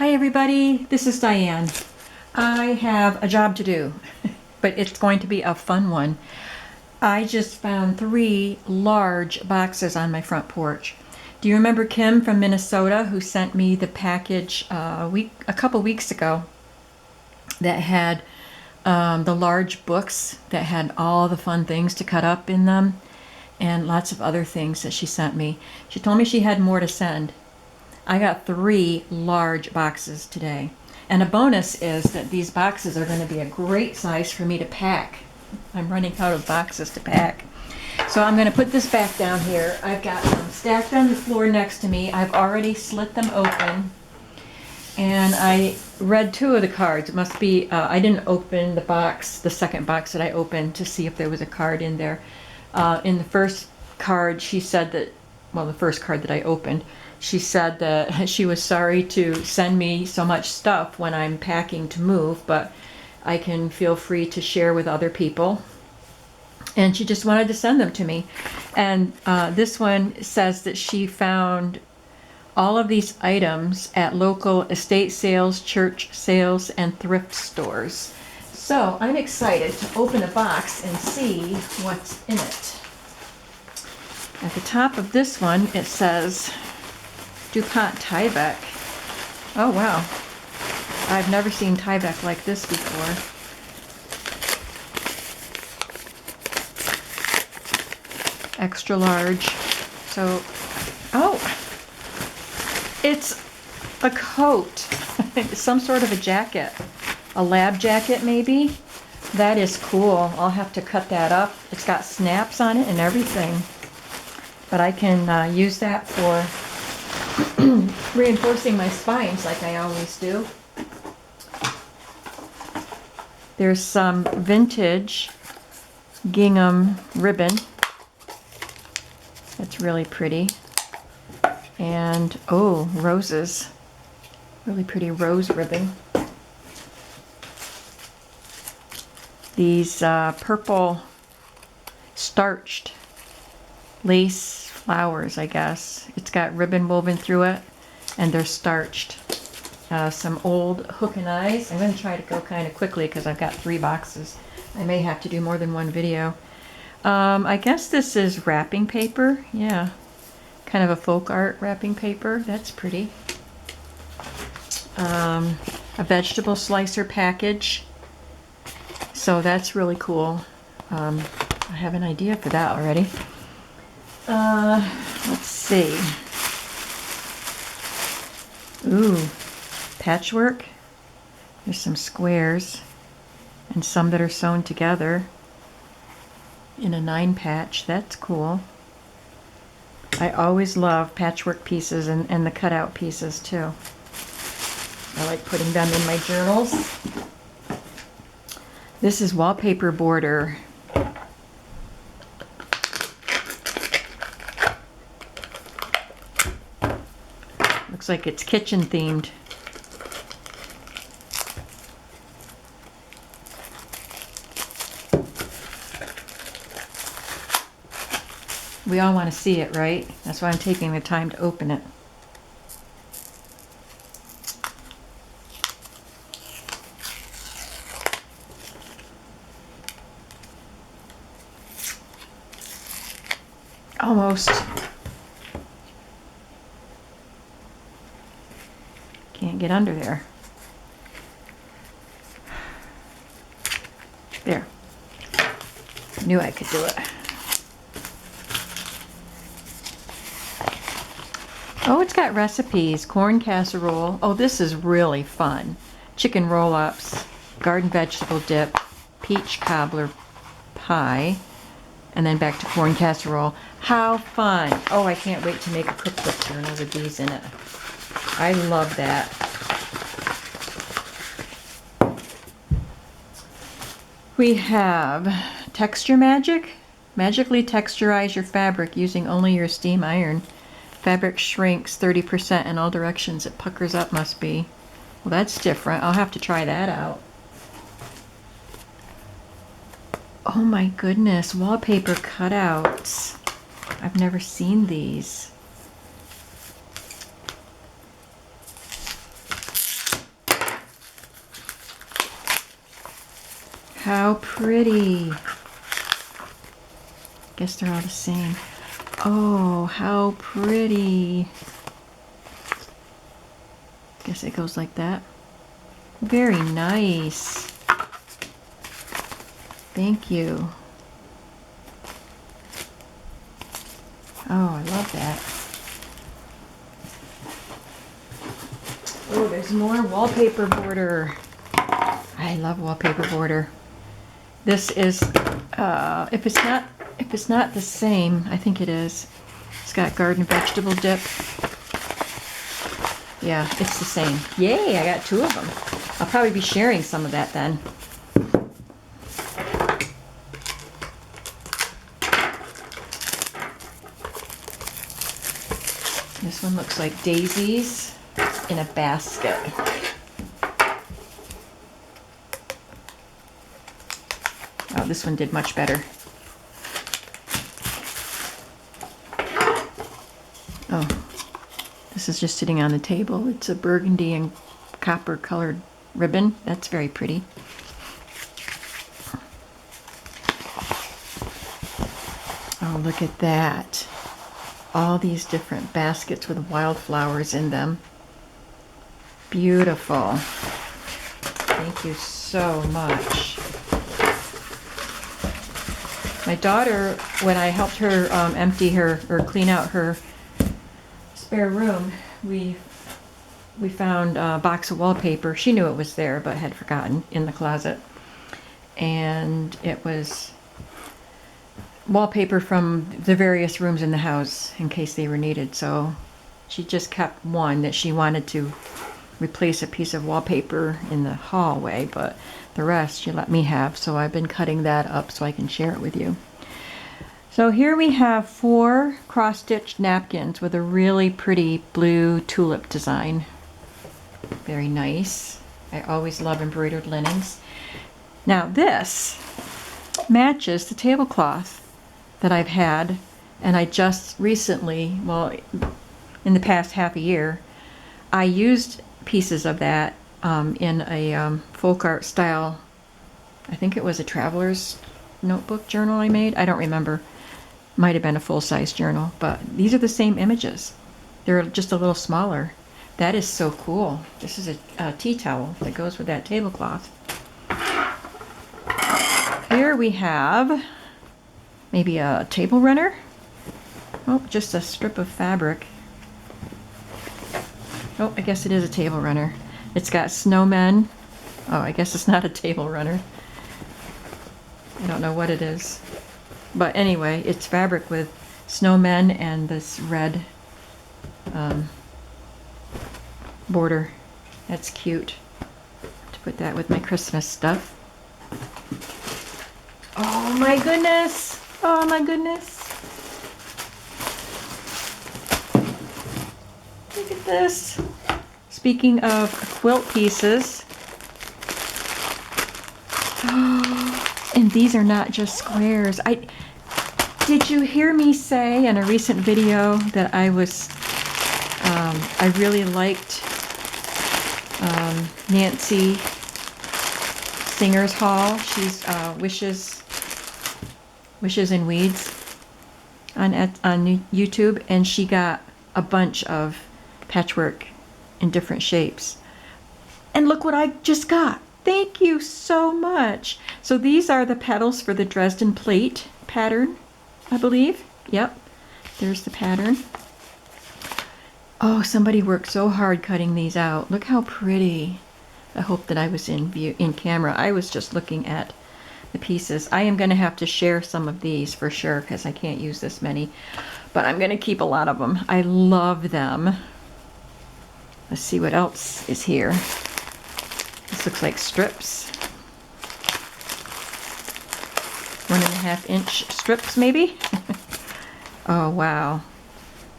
Hi everybody, this is Diane. I have a job to do, but it's going to be a fun one. I just found 3 large boxes on my front porch. Do you remember Kim from Minnesota who sent me the package a couple weeks ago that had the large books that had all the fun things to cut up in them and lots of other things that she sent me? She told me she had more to send. I got 3 large boxes today. And a bonus is that these boxes are going to be a great size for me to pack. I'm running out of boxes to pack. So I'm going to put this back down here. I've got them stacked on the floor next to me. I've already slit them open. And I read 2 of the cards. It must be, I didn't open the box, the second box that I opened to see if there was a card in there. In the first card, she said that, well, the first card that I opened, she said that she was sorry to send me so much stuff when I'm packing to move, but I can feel free to share with other people. And she just wanted to send them to me. And this one says that she found all of these items at local estate sales, church sales, and thrift stores. So I'm excited to open a box and see what's in it. At the top of this one, it says DuPont Tyvek. Oh wow, I've never seen Tyvek like this before. Extra large. So, oh, it's a coat. Some sort of a jacket. A lab jacket maybe? That is cool. I'll have to cut that up. It's got snaps on it and everything. But I can use that for reinforcing my spines like I always do. There's some vintage gingham ribbon. That's really pretty. And, oh, roses. Really pretty rose ribbon. These purple starched lace flowers, I guess. It's got ribbon woven through it, and they're starched. Some old hook and eyes. I'm going to try to go kind of quickly because I've got 3 boxes. I may have to do more than one video. I guess this is wrapping paper. Yeah, kind of a folk art wrapping paper. That's pretty. A vegetable slicer package. So that's really cool. I have an idea for that already. Let's see. Ooh, patchwork. There's some squares and some that are sewn together in a 9 patch. That's cool. I always love patchwork pieces and the cutout pieces too. I like putting them in my journals. This is wallpaper border. Looks like it's kitchen themed. We all want to see it, right? That's why I'm taking the time to open it. Almost. Can't get under there. There. Knew I could do it. Oh, it's got recipes. Corn casserole. Oh, this is really fun. Chicken roll-ups, garden vegetable dip, peach cobbler pie, and then back to corn casserole. How fun. Oh, I can't wait to make a cookbook journal with these in it. I love that. We have Texture Magic. Magically texturize your fabric using only your steam iron. Fabric shrinks 30% in all directions. It puckers up, must be. Well, that's different. I'll have to try that out. Oh my goodness, wallpaper cutouts. I've never seen these. How pretty. Guess they're all the same. Oh, how pretty. Guess it goes like that. Very nice. Thank you. Oh, I love that. Oh, there's more wallpaper border. I love wallpaper border. This is, if it's not the same, I think it is. It's got garden vegetable dip. Yeah, it's the same. Yay, I got 2 of them. I'll probably be sharing some of that then. This one looks like daisies in a basket. Oh, this one did much better. Oh, this is just sitting on the table. It's a burgundy and copper colored ribbon. That's very pretty. Oh, look at that. All these different baskets with wildflowers in them. Beautiful. Thank you so much. My daughter, when I helped her empty her or clean out her spare room, we found a box of wallpaper. She knew it was there, but had forgotten in the closet. And it was wallpaper from the various rooms in the house in case they were needed. So she just kept one that she wanted to replace a piece of wallpaper in the hallway, but the rest she let me have. So I've been cutting that up so I can share it with you. So here we have 4 cross-stitched napkins with a really pretty blue tulip design. Very nice. I always love embroidered linens. Now this matches the tablecloth that I've had, and I just recently, well, in the past half a year, I used pieces of that in a folk art style, I think it was a traveler's notebook journal I made. I don't remember. Might have been a full-size journal, but these are the same images. They're just a little smaller. That is so cool. This is a tea towel that goes with that tablecloth. Here we have maybe a table runner. Oh, just a strip of fabric. Oh, I guess it is a table runner. It's got snowmen. Oh, I guess it's not a table runner. I don't know what it is. But anyway, it's fabric with snowmen and this red border. That's cute. To put that with my Christmas stuff. Oh my goodness! Oh my goodness! Look at this. Speaking of quilt pieces, and these are not just squares. Did you hear me say in a recent video that I really liked Nancy Singer's haul? She's Wishes and Weeds on YouTube, and she got a bunch of patchwork in different shapes. And look what I just got. Thank you so much. So these are the petals for the Dresden plate pattern, I believe. Yep, there's the pattern. Oh, somebody worked so hard cutting these out. Look how pretty. I hope that I was in camera. I was just looking at the pieces. I am going to have to share some of these for sure because I can't use this many, but I'm going to keep a lot of them. I love them. Let's see what else is here. This looks like strips. 1.5 inch strips maybe. Oh wow,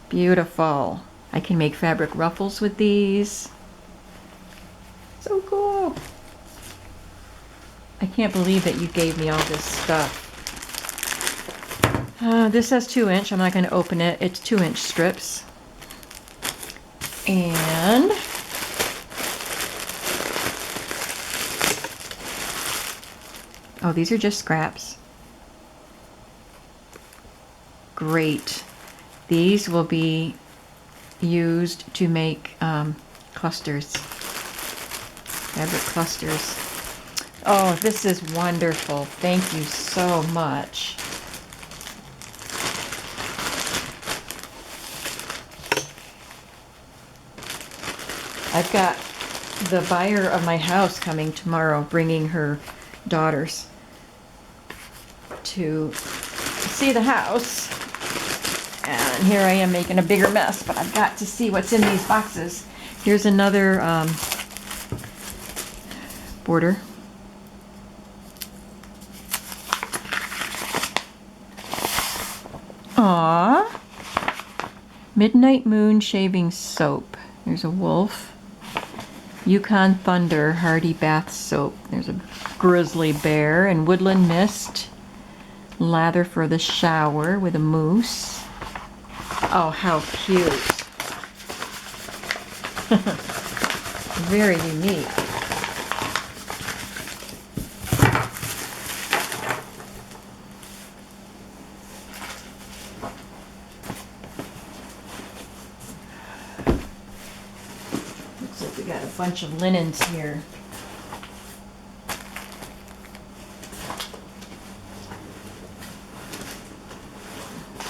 beautiful. I can make fabric ruffles with these. So cool. I can't believe that you gave me all this stuff. This says 2 inch. I'm not going to open it. It's 2 inch strips. And Oh, these are just scraps. Great. These will be used to make clusters, fabric clusters. Oh, this is wonderful. Thank you so much. I've got the buyer of my house coming tomorrow, bringing her daughters to see the house. And here I am making a bigger mess, but I've got to see what's in these boxes. Here's another border. Aww. Midnight Moon Shaving Soap. There's a wolf. Yukon Thunder Hardy Bath Soap. There's a grizzly bear and Woodland Mist. Lather for the shower with a moose. Oh, how cute. Very unique. Looks like we got a bunch of linens here.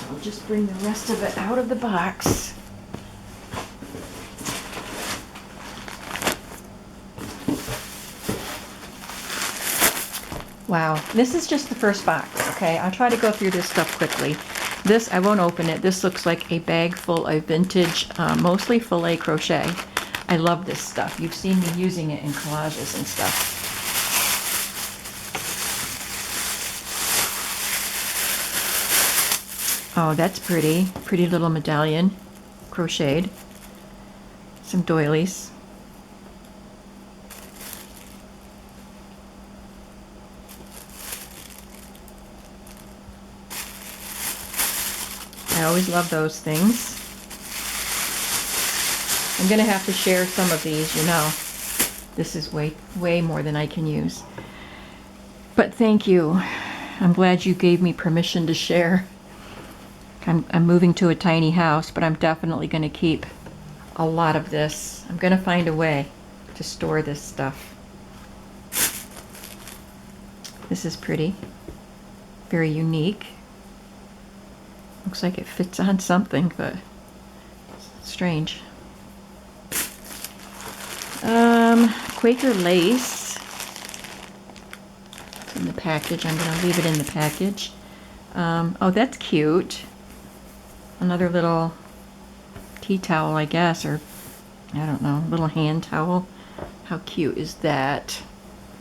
I'll just bring the rest of it out of the box. Wow, this is just the first box, okay? I'll try to go through this stuff quickly. This, I won't open it. This looks like a bag full of vintage, mostly filet crochet. I love this stuff. You've seen me using it in collages and stuff. Oh, that's pretty. Pretty little medallion, crocheted. Some doilies. I always love those things. I'm gonna have to share some of these, you know. This is way more than I can use. But thank you. I'm glad you gave me permission to share. I'm moving to a tiny house, but I'm definitely gonna keep a lot of this. I'm gonna find a way to store this stuff. This is pretty. Very unique. Looks like it fits on something, but it's strange. Quaker lace. It's in the package. I'm going to leave it in the package. Oh, that's cute. Another little tea towel, I guess, or I don't know, little hand towel. How cute is that?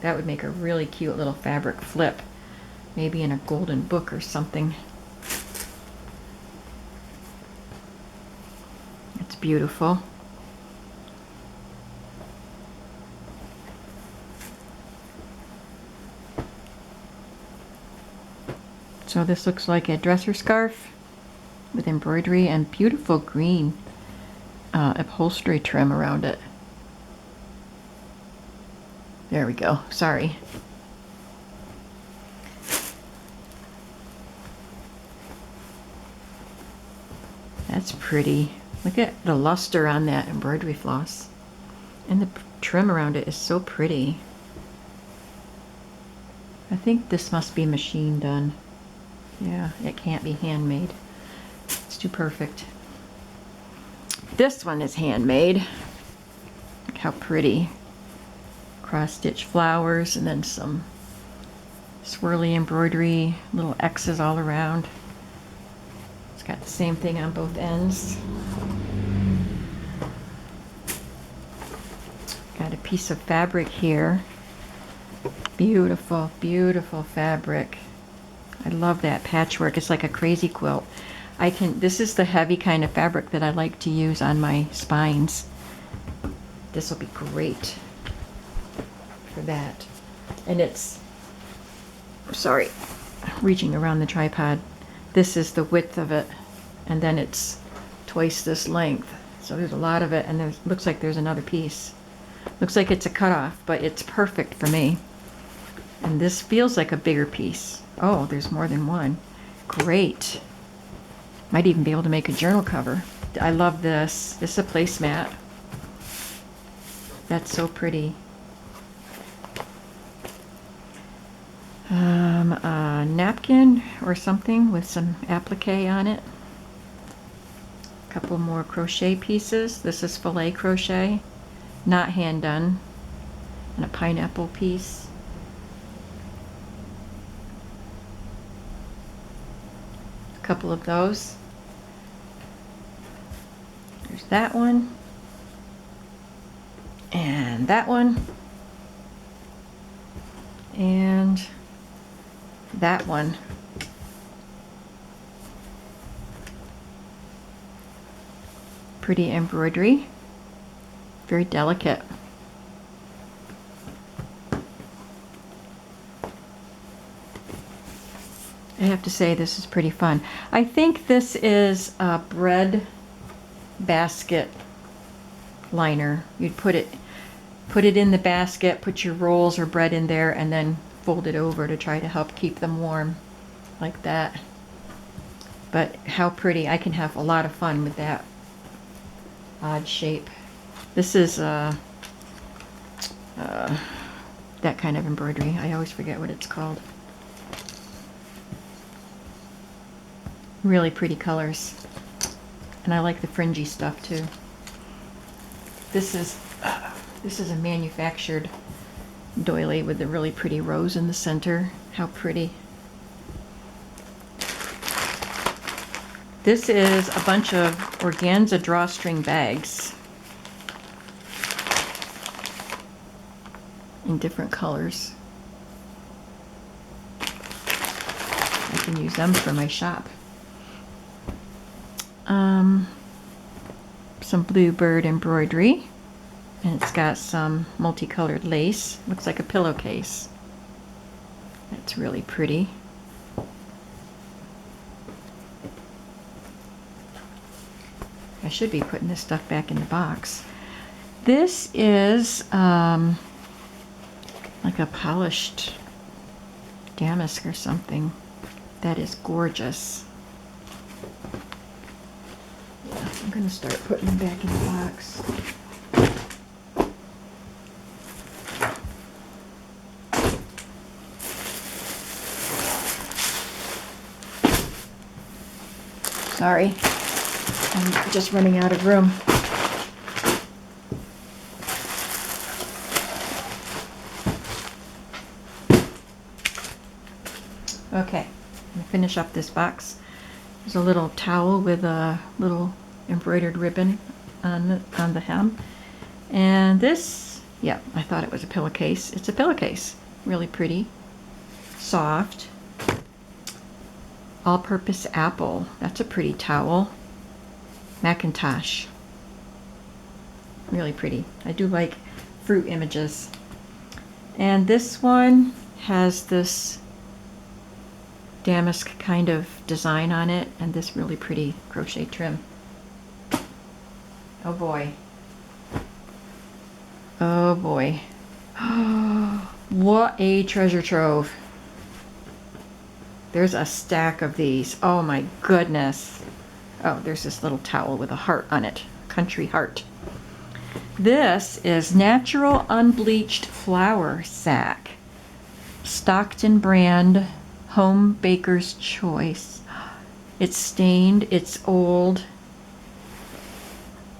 That would make a really cute little fabric flip. Maybe in a golden book or something. It's beautiful. So this looks like a dresser scarf with embroidery and beautiful green upholstery trim around it. There we go. Sorry. That's pretty. Look at the luster on that embroidery floss. And the trim around it is so pretty. I think this must be machine done. Yeah, it can't be handmade. It's too perfect. This one is handmade. Look how pretty. Cross-stitch flowers and then some swirly embroidery, little X's all around. It's got the same thing on both ends. Got a piece of fabric here. Beautiful, beautiful fabric. I love that patchwork. It's like a crazy quilt. This is the heavy kind of fabric that I like to use on my spines. This will be great for that. And it's, sorry, reaching around the tripod. This is the width of it, and then it's twice this length. So there's a lot of it, and there looks like there's another piece. Looks like it's a cutoff, but it's perfect for me. And this feels like a bigger piece. Oh, there's more than one. Great. Might even be able to make a journal cover. I love this. This is a placemat. That's so pretty. A napkin or something with some applique on it. A couple more crochet pieces. This is filet crochet, not hand done. And a pineapple piece. A couple of those. There's that one. And that one. And that one. Pretty embroidery. Very delicate. I have to say this is pretty fun. I think this is a bread basket liner. You'd put it in the basket, put your rolls or bread in there, and then fold it over to try to help keep them warm, like that. But how pretty. I can have a lot of fun with that odd shape. This is that kind of embroidery. I always forget what it's called. Really pretty colors. And I like the fringy stuff too. This is a manufactured doily with a really pretty rose in the center. How pretty. This is a bunch of organza drawstring bags in different colors. I can use them for my shop. Some bluebird embroidery. And it's got some multicolored lace. Looks like a pillowcase. That's really pretty. I should be putting this stuff back in the box. This is like a polished damask or something. That is gorgeous. Yeah, I'm going to start putting them back in the box. Sorry, I'm just running out of room. Okay, I'm gonna finish up this box. There's a little towel with a little embroidered ribbon on the hem. And this, yeah, I thought it was a pillowcase. It's a pillowcase. Really pretty, soft. All-purpose apple. That's a pretty towel. Macintosh. Really pretty. I do like fruit images. And this one has this damask kind of design on it and this really pretty crochet trim. Oh boy. Oh boy. What a treasure trove. There's a stack of these. Oh my goodness. Oh, there's this little towel with a heart on it. Country heart. This is Natural Unbleached Flour Sack. Stockton brand, Home Baker's Choice. It's stained, it's old.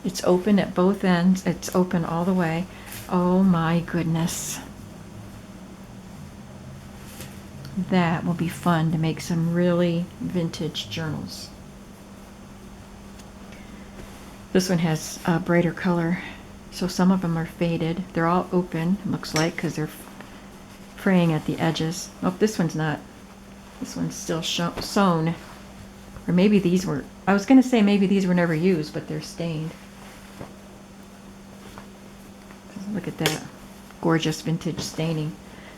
It's open at both ends. It's open all the way. Oh my goodness. That will be fun to make some really vintage journals. This one has a brighter color, so some of them are faded. They're all open, it looks like, because they're fraying at the edges. Oh, this one's not. This one's still sewn. Or maybe these were, I was going to say maybe these were never used, but they're stained. Look at that. Gorgeous vintage staining.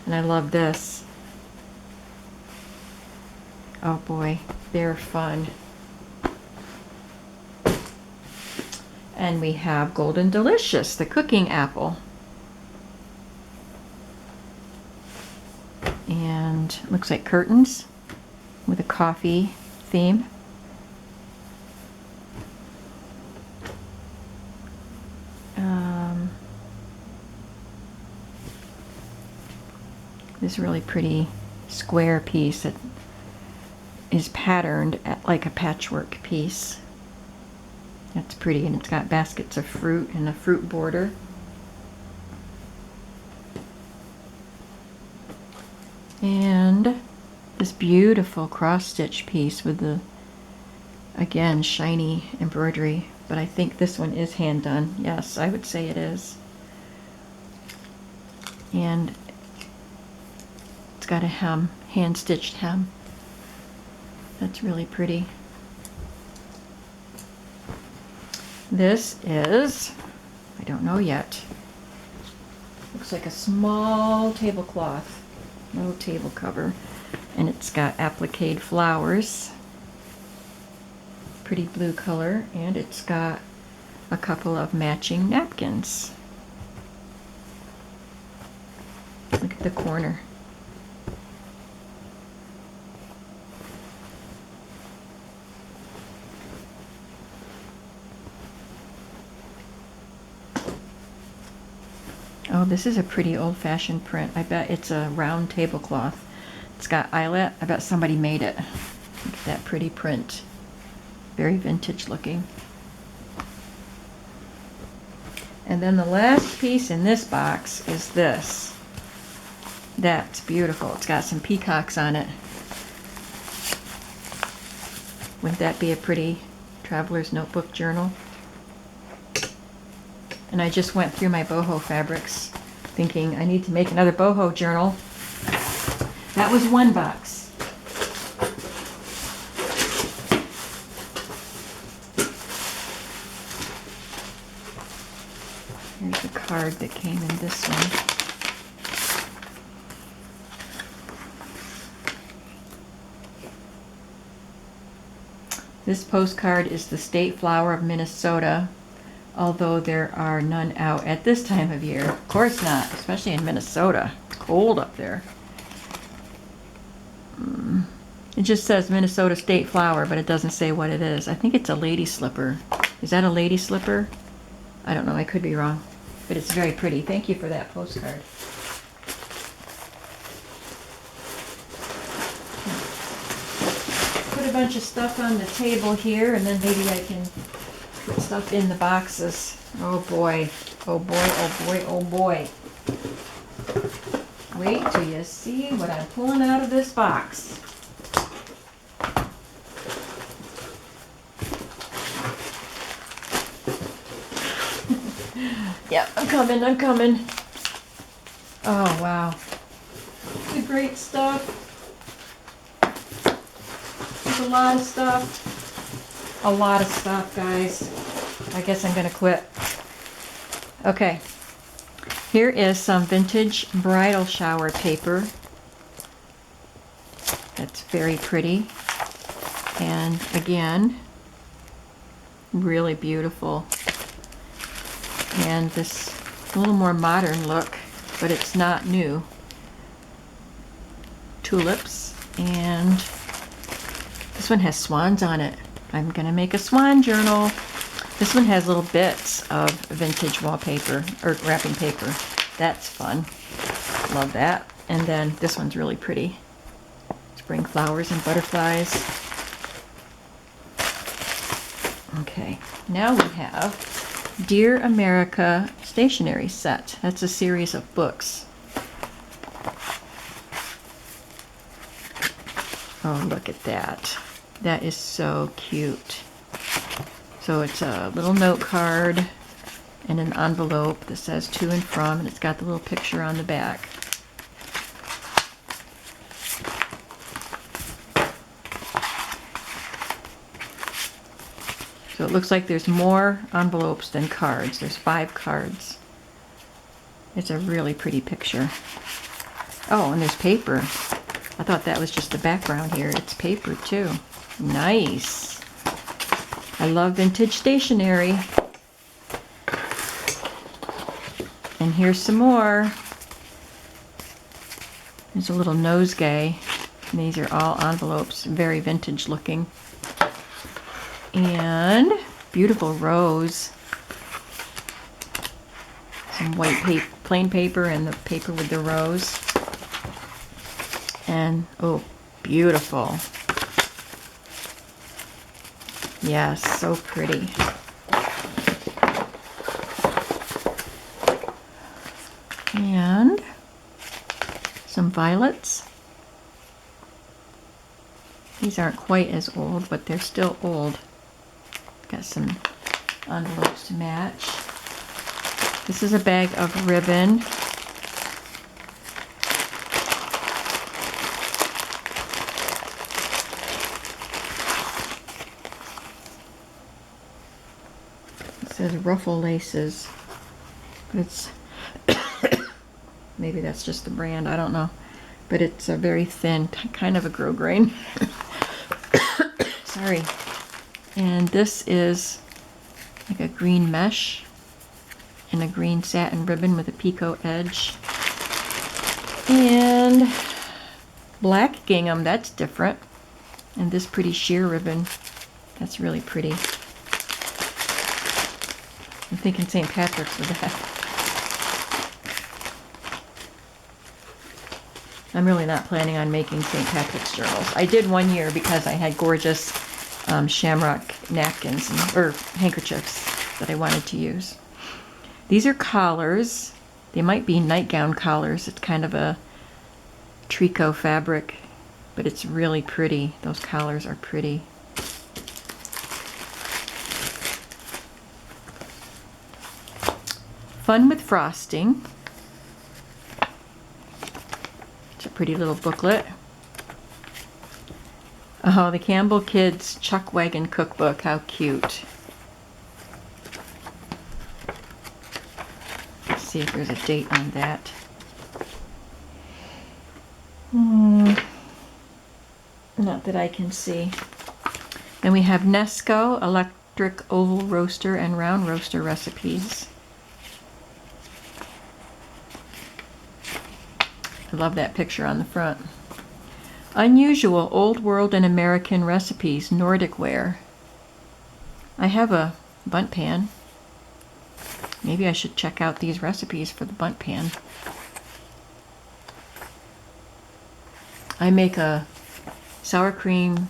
And I love this. Oh boy, they're fun. And we have Golden Delicious, the cooking apple. and looks like curtains with a coffee theme. This really pretty square piece that is patterned like a patchwork piece. That's pretty, and it's got baskets of fruit and a fruit border. And this beautiful cross-stitch piece with the, again, shiny embroidery, but I think this one is hand done. Yes, I would say it is. And it's got a hem, hand-stitched hem. That's really pretty. This is, I don't know yet. Looks like a small tablecloth, no table cover, and it's got applique flowers, pretty blue color, and it's got a couple of matching napkins. Look at the corner. Oh, this is a pretty old-fashioned print. I bet it's a round tablecloth. It's got eyelet. I bet somebody made it. Look at that pretty print. Very vintage looking. And then the last piece in this box is this. That's beautiful. It's got some peacocks on it. Wouldn't that be a pretty traveler's notebook journal? And I just went through my boho fabrics thinking I need to make another boho journal. That was one box. Here's the card that came in this one. This postcard is the state flower of Minnesota, although there are none out at this time of year. Of course not, especially in Minnesota. It's cold up there. It just says Minnesota state flower, but it doesn't say what it is. I think it's a lady slipper. Is that a lady slipper? I don't know, I could be wrong. But it's very pretty. Thank you for that postcard. Put a bunch of stuff on the table here, and then maybe I can put stuff in the boxes. Oh boy, oh boy, oh boy, oh boy. Wait till you see what I'm pulling out of this box. Yep, I'm coming. Oh wow. The great stuff. There's a lot of stuff. A lot of stuff, guys. I guess I'm gonna quit. Okay. Here is some vintage bridal shower paper. That's very pretty. And again, really beautiful. And this a little more modern look, but it's not new. Tulips, and this one has swans on it. I'm gonna make a swan journal. This one has little bits of vintage wallpaper, or wrapping paper. That's fun. Love that. And then this one's really pretty. Spring flowers and butterflies. Okay, now we have Dear America stationery set. That's a series of books. Oh, look at that. That is so cute. So it's a little note card and an envelope that says to and from, and it's got the little picture on the back. So it looks like there's more envelopes than cards. There's 5 cards. It's a really pretty picture. Oh, and there's paper. I thought that was just the background here. It's paper too. Nice. I love vintage stationery. And here's some more. There's a little nosegay. And these are all envelopes, very vintage looking. And beautiful rose. Some white plain paper and the paper with the rose. And, oh, beautiful. Yes, so pretty. And some violets. These aren't quite as old, but they're still old. Got some envelopes to match. This is a bag of ribbon. It says ruffle laces, but it's maybe that's just the brand, I don't know. But it's a very thin, kind of a grosgrain. Sorry. And this is like a green mesh and a green satin ribbon with a picot edge. And black gingham, that's different. And this pretty sheer ribbon, that's really pretty. I'm thinking St. Patrick's with that. I'm really not planning on making St. Patrick's journals. I did one year because I had gorgeous shamrock napkins or handkerchiefs that I wanted to use. These are collars. They might be nightgown collars. It's kind of a tricot fabric, but it's really pretty. Those collars are pretty. Fun with frosting. It's a pretty little booklet. Oh, the Campbell Kids Chuck Wagon Cookbook. How cute. Let's see if there's a date on that. Not that I can see. Then we have Nesco electric oval roaster and round roaster recipes. I love that picture on the front. Unusual Old World and American Recipes, Nordic Ware. I have a bundt pan. Maybe I should check out these recipes for the bundt pan. I make a sour cream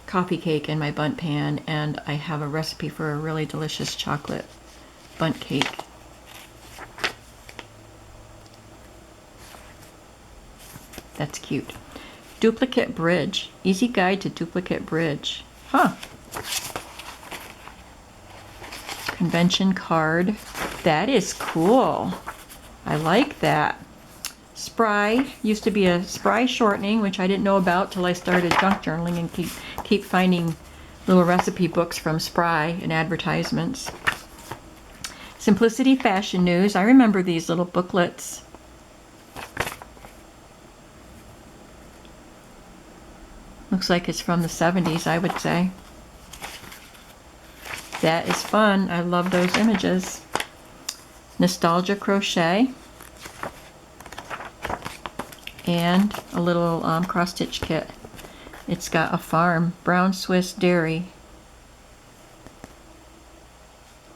coffee cake in my bundt pan, and I have a recipe for a really delicious chocolate bundt cake. That's cute. Duplicate bridge. Easy guide to duplicate bridge. Huh. Convention card. That is cool. I like that. Spry. Used to be a Spry shortening, which I didn't know about till I started junk journaling and keep finding little recipe books from Spry and advertisements. Simplicity Fashion News. I remember these little booklets. Looks like it's from the 70s, I would say. That is fun. I love those images. Nostalgia Crochet. And a little cross-stitch kit. It's got a farm. Brown Swiss Dairy.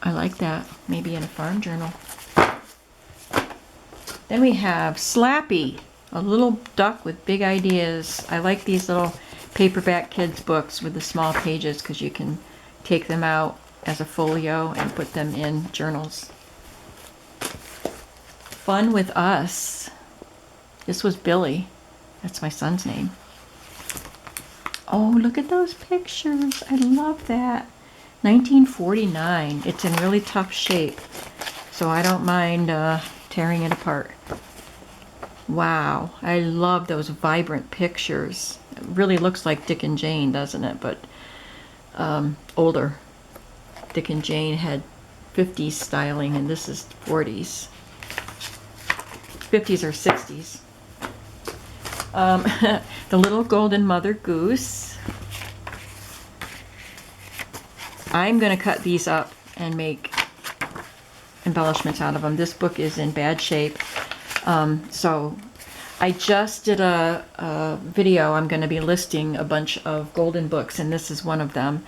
I like that. Maybe in a farm journal. Then we have Slappy. A little duck with big ideas. I like these little paperback kids books with the small pages because you can take them out as a folio and put them in journals. Fun with Us. This was Billy. That's my son's name. Oh, look at those pictures. I love that. 1949. It's in really tough shape, so I don't mind tearing it apart. Wow, I love those vibrant pictures. It really looks like Dick and Jane, doesn't it? But older. Dick and Jane had 50s styling, and this is 40s. 50s or 60s. The Little Golden Mother Goose. I'm going to cut these up and make embellishments out of them. This book is in bad shape. So I just did a video. I'm going to be listing a bunch of golden books, and this is one of them.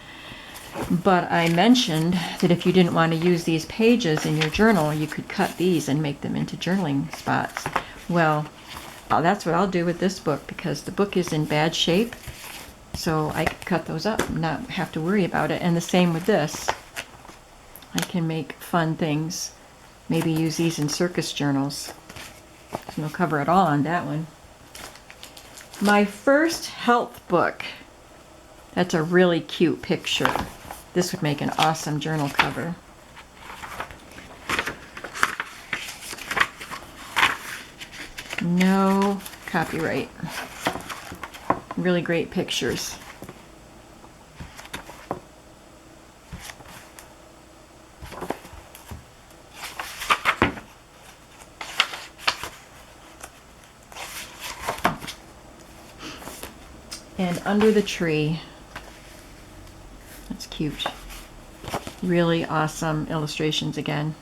But I mentioned that if you didn't want to use these pages in your journal, you could cut these and make them into journaling spots. Well, that's what I'll do with this book, because the book is in bad shape. So I could cut those up and not have to worry about it. And the same with this. I can make fun things. Maybe use these in circus journals. There's no cover at all on that one. My first health book. That's a really cute picture. This would make an awesome journal cover. No copyright. Really great pictures. And Under the Tree. That's cute. Really awesome illustrations again.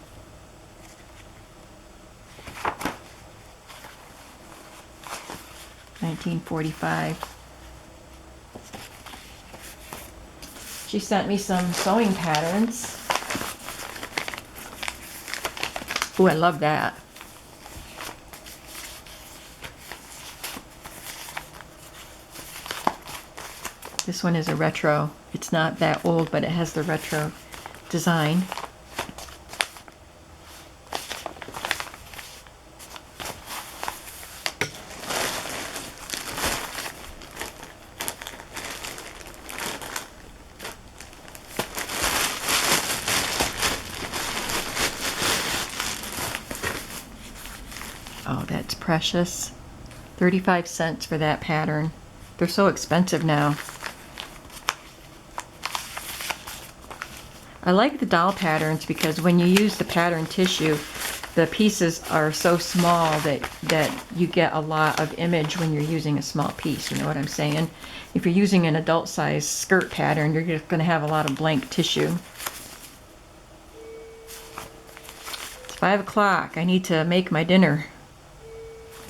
$19.45. She sent me some sewing patterns. Oh, I love that. This one is a retro. It's not that old, but it has the retro design. Oh, that's precious. 35 cents for that pattern. They're so expensive now. I like the doll patterns because when you use the pattern tissue, the pieces are so small that you get a lot of image when you're using a small piece. You know what I'm saying? If you're using an adult size skirt pattern, you're just going to have a lot of blank tissue. It's 5 o'clock. I need to make my dinner.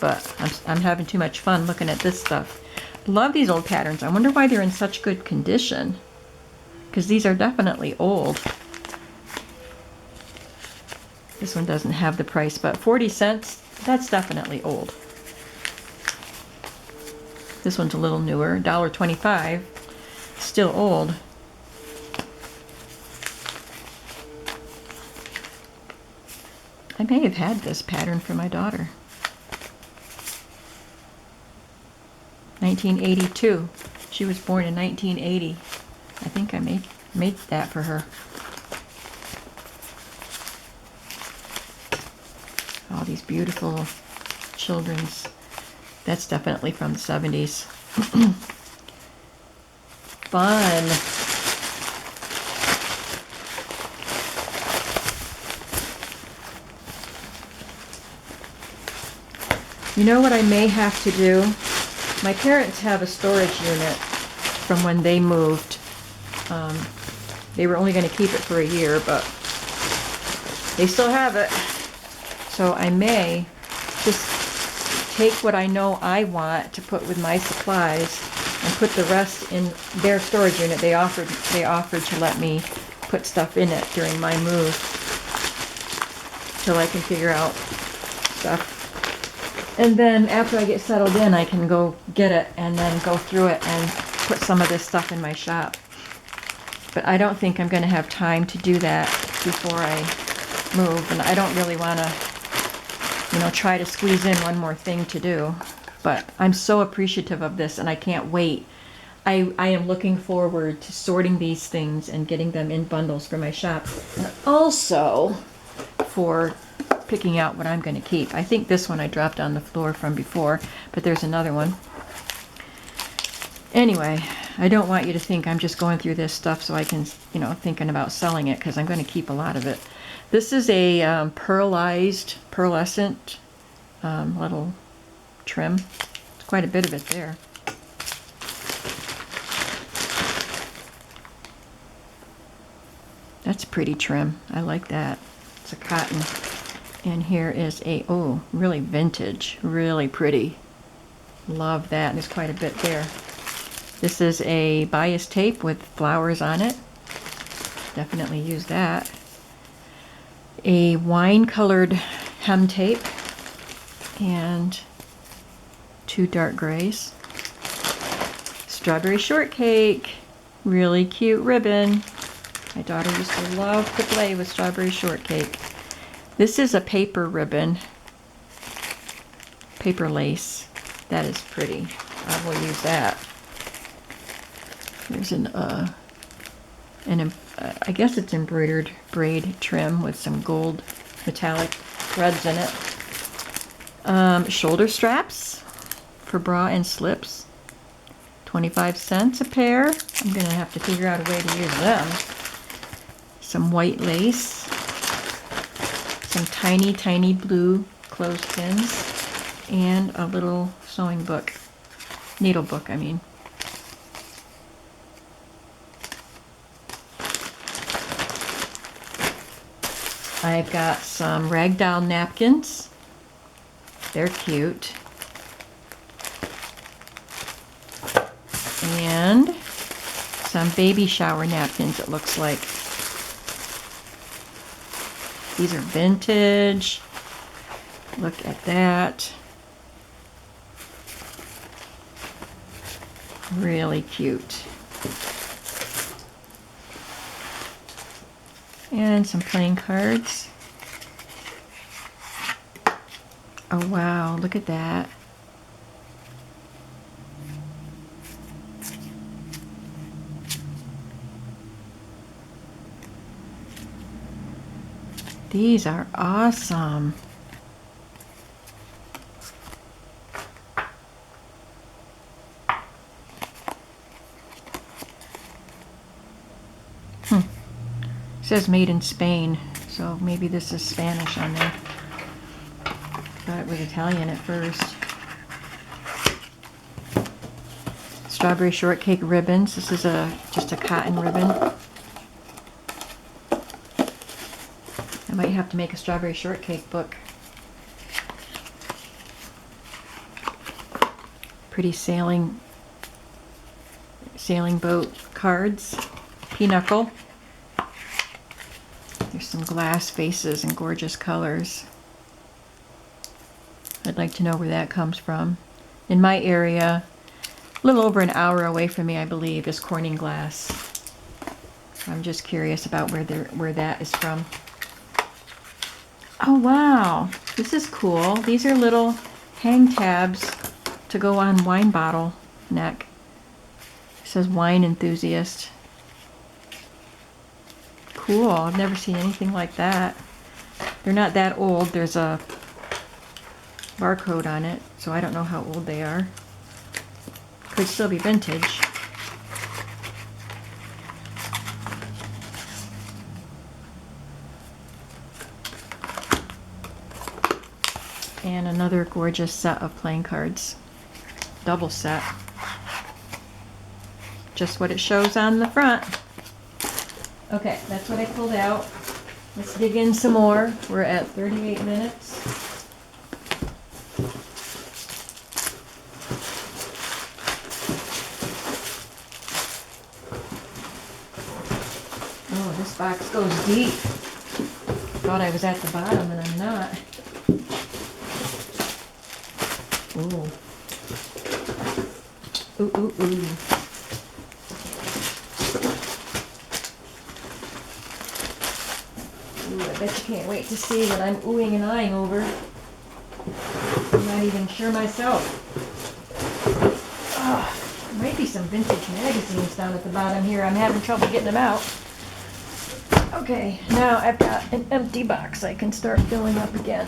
But I'm having too much fun looking at this stuff. Love these old patterns. I wonder why they're in such good condition. Because these are definitely old. This one doesn't have the price, but 40 cents, that's definitely old. This one's a little newer, $1.25, still old. I may have had this pattern for my daughter. 1982. She was born in 1980. I think I made that for her. All these beautiful children's. That's definitely from the 70s. Fun. You know what I may have to do? My parents have a storage unit from when they moved. They were only going to keep it for a year, but they still have it. So I may just take what I know I want to put with my supplies and put the rest in their storage unit. They offered to let me put stuff in it during my move till I can figure out stuff. And then after I get settled in, I can go get it and then go through it and put some of this stuff in my shop. But I don't think I'm going to have time to do that before I move, and I don't really want to, try to squeeze in one more thing to do. But I'm so appreciative of this, and I can't wait. I am looking forward to sorting these things and getting them in bundles for my shop, and also for picking out what I'm going to keep. I think this one I dropped on the floor from before, but there's another one. Anyway, I don't want you to think I'm just going through this stuff so I can, thinking about selling it, because I'm going to keep a lot of it. This is a pearlescent little trim. It's quite a bit of it there. That's pretty trim. I like that. It's a cotton. And here is a, really vintage, really pretty. Love that. There's quite a bit there. This is a bias tape with flowers on it. Definitely use that. A wine-colored hem tape and 2 dark grays. Strawberry shortcake. Really cute ribbon. My daughter used to love to play with strawberry shortcake. This is a paper ribbon. Paper lace. That is pretty. I will use that. There's I guess it's embroidered braid trim with some gold metallic threads in it. Shoulder straps for bra and slips. 25 cents a pair. I'm gonna have to figure out a way to use them. Some white lace. Some tiny, tiny blue clothespins. And a little sewing book. Needle book, I mean. I've got some ragdoll napkins. They're cute. And some baby shower napkins, it looks like. These are vintage. Look at that. Really cute. And some playing cards. Oh wow, look at that. These are awesome. It says made in Spain, so maybe this is Spanish on there. Thought it was Italian at first. Strawberry shortcake ribbons. This is just a cotton ribbon. I might have to make a strawberry shortcake book. Pretty sailing boat cards. Pinochle. There's some glass faces and gorgeous colors. I'd like to know where that comes from. In my area, a little over an hour away from me, I believe, is Corning Glass. I'm just curious about where that is from. Oh wow, this is cool. These are little hang tabs to go on wine bottle neck. It says wine enthusiast. Cool, I've never seen anything like that. They're not that old. There's a barcode on it, so I don't know how old they are. Could still be vintage. And another gorgeous set of playing cards. Double set. Just what it shows on the front. Okay, that's what I pulled out. Let's dig in some more. We're at 38 minutes. Oh, this box goes deep. Thought I was at the bottom and I'm not. Ooh. Ooh, ooh, ooh. Ooh, I bet you can't wait to see what I'm oohing and eyeing over. I'm not even sure myself. Oh, there might be some vintage magazines down at the bottom here. I'm having trouble getting them out. Okay, now I've got an empty box I can start filling up again.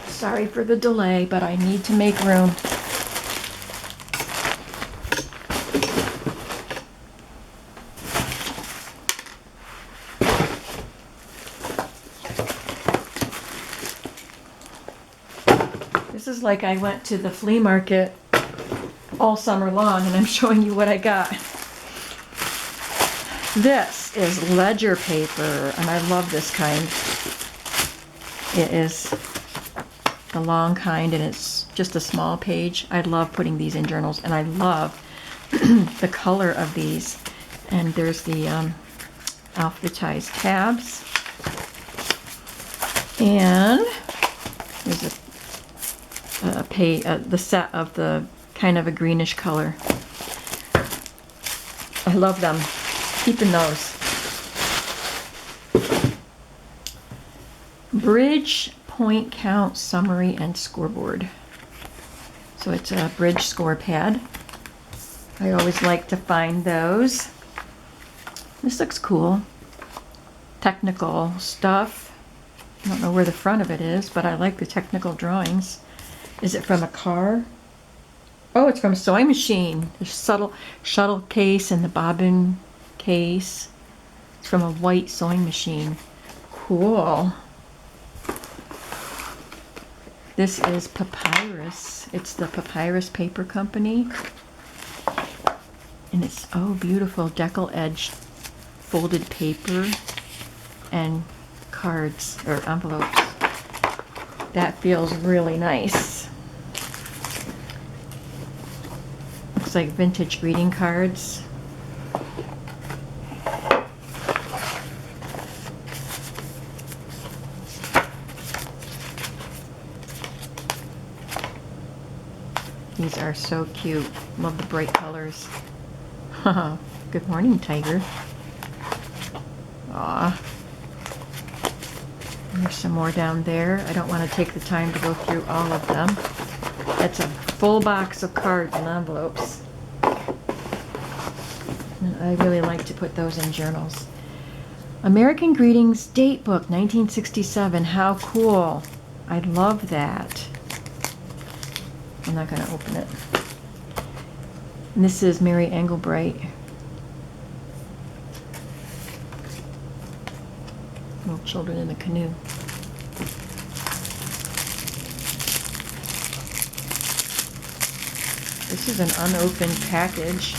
Sorry for the delay, but I need to make room. This is like I went to the flea market all summer long and I'm showing you what I got. This is ledger paper, and I love this kind. It is the long kind, and it's just a small page. I love putting these in journals, and I love the color of these. And there's the alphabetized tabs. And there's the set of the kind of a greenish color. I love them. Keeping those. Bridge point count summary and scoreboard. So it's a bridge score pad. I always like to find those. This looks cool. Technical stuff. I don't know where the front of it is, but I like the technical drawings. Is it from a car? Oh, it's from a sewing machine. The shuttle case and the bobbin case. It's from a white sewing machine. Cool. This is Papyrus. It's the Papyrus Paper Company. And it's, oh, beautiful decal edged folded paper and cards or envelopes. That feels really nice. Looks like vintage greeting cards. These are so cute. Love the bright colors. Good morning, Tiger. Aw. There's some more down there. I don't want to take the time to go through all of them. That's a full box of cards and envelopes. And I really like to put those in journals. American Greetings Date Book, 1967. How cool. I love that. I'm not going to open it. And this is Mary Engelbright. Little children in a canoe. This is an unopened package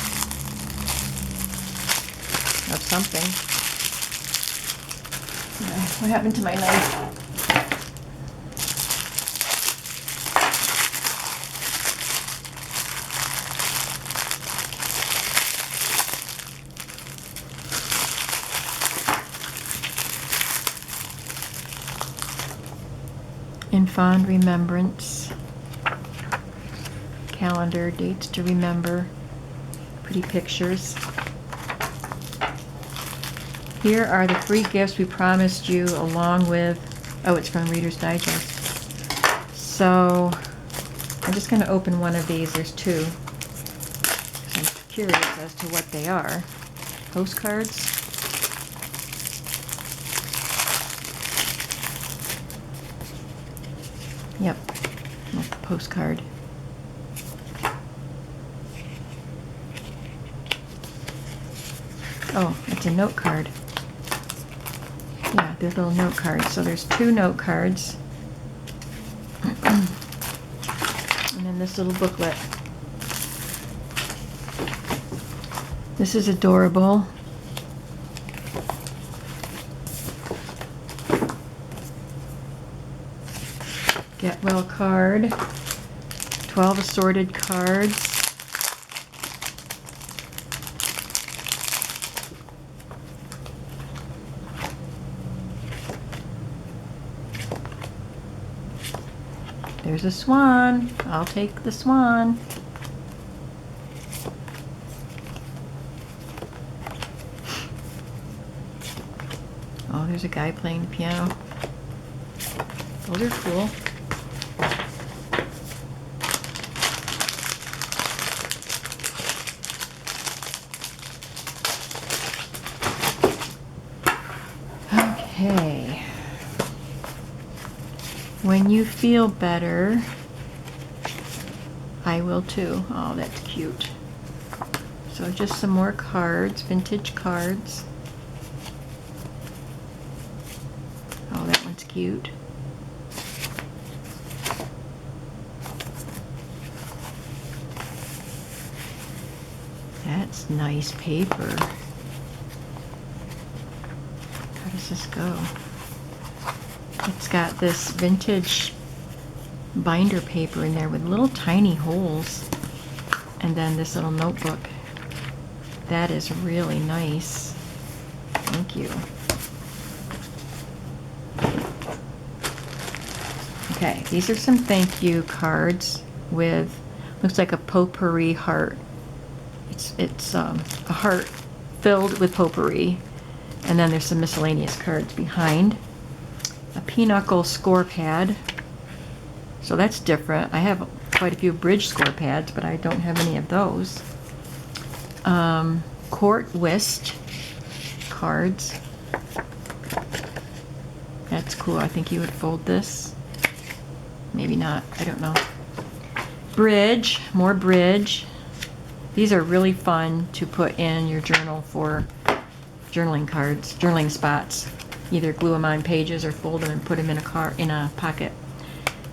of something. What happened to my knife? In fond remembrance. Calendar, dates to remember. Pretty pictures. Here are the free gifts we promised you along with, oh, it's from Reader's Digest. So I'm just going to open one of these. There's two. I'm curious as to what they are. Postcards. Yep, that's the postcard. Oh, it's a note card. Yeah, they're little note cards. So there's two note cards. And then this little booklet. This is adorable. Get well card. 12 assorted cards. There's a swan. I'll take the swan. Oh, there's a guy playing the piano. Those are cool. Okay. When you feel better, I will too. Oh, that's cute. So just some more cards, vintage cards. Oh, that one's cute. That's nice paper. Where does this go? It's got this vintage binder paper in there with little tiny holes. And then this little notebook. That is really nice. Thank you. Okay, these are some thank you cards with, looks like a potpourri heart. It's a heart filled with potpourri. And then there's some miscellaneous cards behind. A pinochle score pad. So that's different. I have quite a few bridge score pads, but I don't have any of those. Court whist cards. That's cool. I think you would fold this. Maybe not. I don't know. Bridge. More bridge. These are really fun to put in your journal for journaling cards, journaling spots. Either glue them on pages or fold them and put them in a pocket.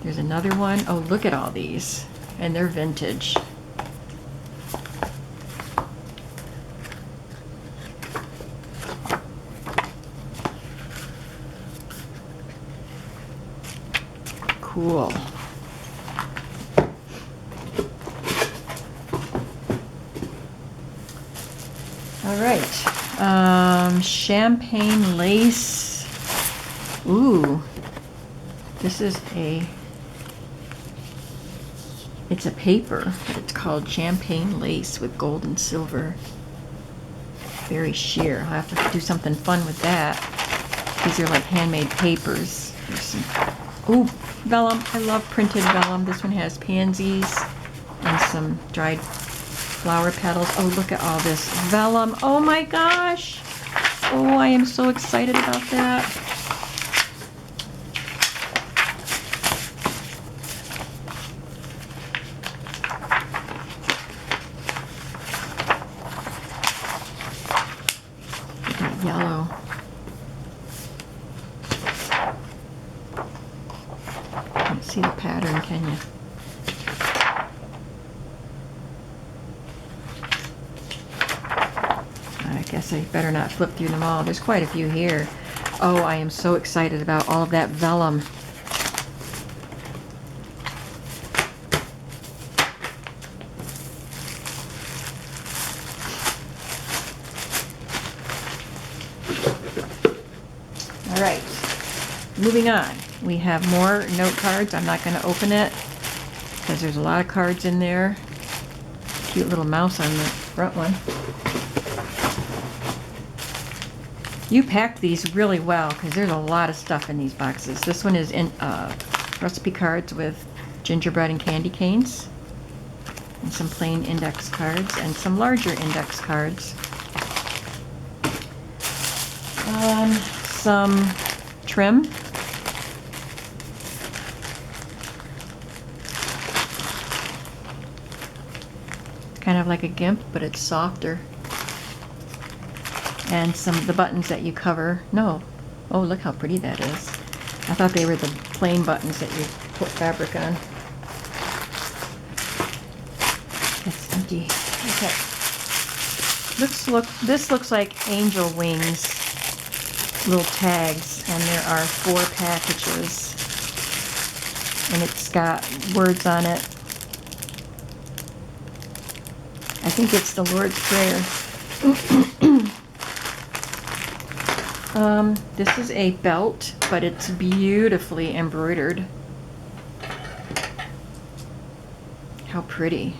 There's another one. Oh, look at all these. And they're vintage. Cool. All right. Champagne lace. Ooh. This is it's a paper, but it's called champagne lace with gold and silver. Very sheer. I'll have to do something fun with that. These are like handmade papers. There's some, ooh, vellum. I love printed vellum. This one has pansies and some dried flower petals. Oh, look at all this vellum. Oh my gosh. Oh, I am so excited about that. Yellow. Can't see the pattern, can you? I guess I better not flip through them all. There's quite a few here. Oh, I am so excited about all of that vellum. All right, moving on. We have more note cards. I'm not going to open it because there's a lot of cards in there. Cute little mouse on the front one. You packed these really well because there's a lot of stuff in these boxes. This one is in recipe cards with gingerbread and candy canes, and some plain index cards, and some larger index cards. Some trim. It's kind of like a GIMP, but it's softer. And some of the buttons that you cover. No. Oh, look how pretty that is. I thought they were the plain buttons that you put fabric on. It's empty. Okay. This looks like angel wings. Little tags, and there are 4 packages, and it's got words on it. I think it's the Lord's Prayer. This is a belt, but it's beautifully embroidered. How pretty.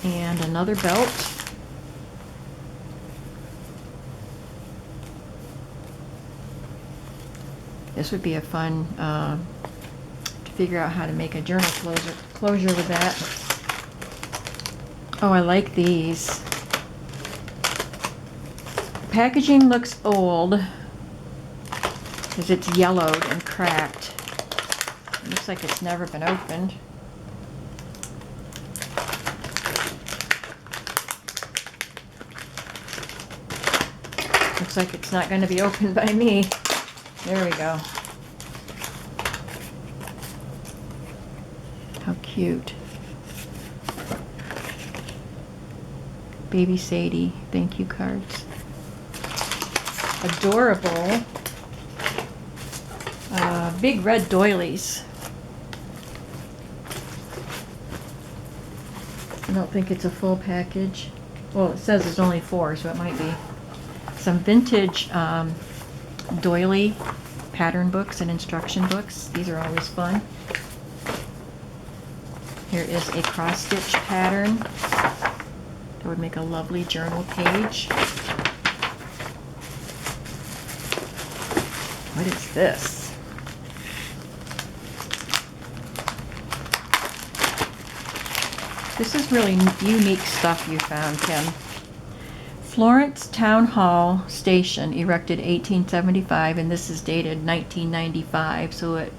And another belt. This would be a fun to figure out how to make a journal closure with that. Oh, I like these. Packaging looks old because it's yellowed and cracked. It looks like it's never been opened. Looks like it's not going to be opened by me. There we go. How cute. Baby Sadie, thank you cards. adorable big red doilies. I don't think it's a full package. Well, it says it's only 4, so it might be. Some vintage doily pattern books and instruction books. These are always fun. Here is a cross-stitch pattern. That would make a lovely journal page. What is this? This is really unique stuff you found, Kim. Florence Town Hall Station, erected 1875, and this is dated 1995, so it